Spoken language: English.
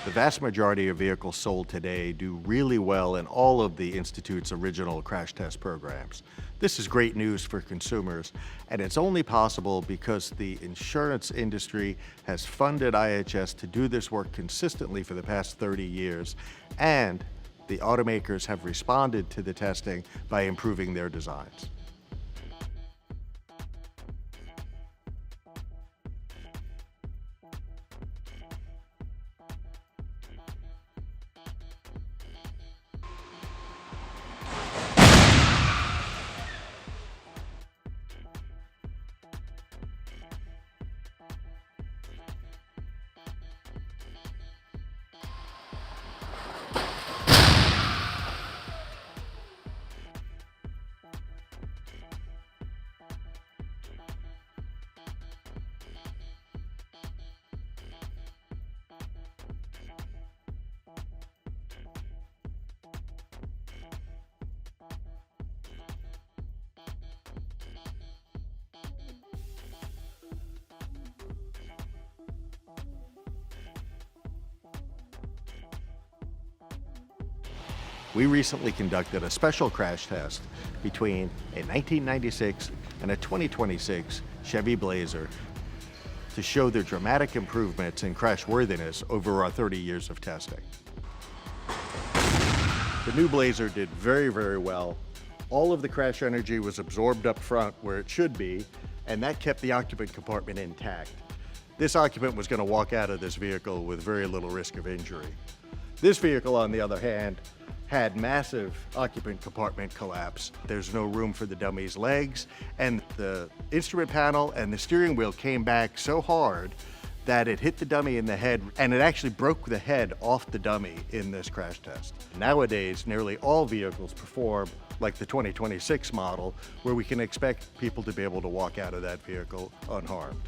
The vast majority of vehicles sold today do really well in all of the Institute's original crash test programs. This is great news for consumers, and it's only possible because the insurance industry has funded IHS to do this work consistently for the past 30 years, and the automakers have responded to the testing by improving their designs. We recently conducted a special crash test between a 1996 and a 2026 Chevy Blazer to show the dramatic improvements in crashworthiness over our 30 years of testing. The new Blazer did very, very well. All of the crash energy was absorbed up front where it should be, and that kept the occupant compartment intact. This occupant was going to walk out of this vehicle with very little risk of injury. This vehicle, on the other hand, had massive occupant compartment collapse. There's no room for the dummy's legs, and the instrument panel and the steering wheel came back so hard that it hit the dummy in the head, and it actually broke the head off the dummy in this crash test. Nowadays, nearly all vehicles perform like the 2026 model, where we can expect people to be able to walk out of that vehicle unharmed.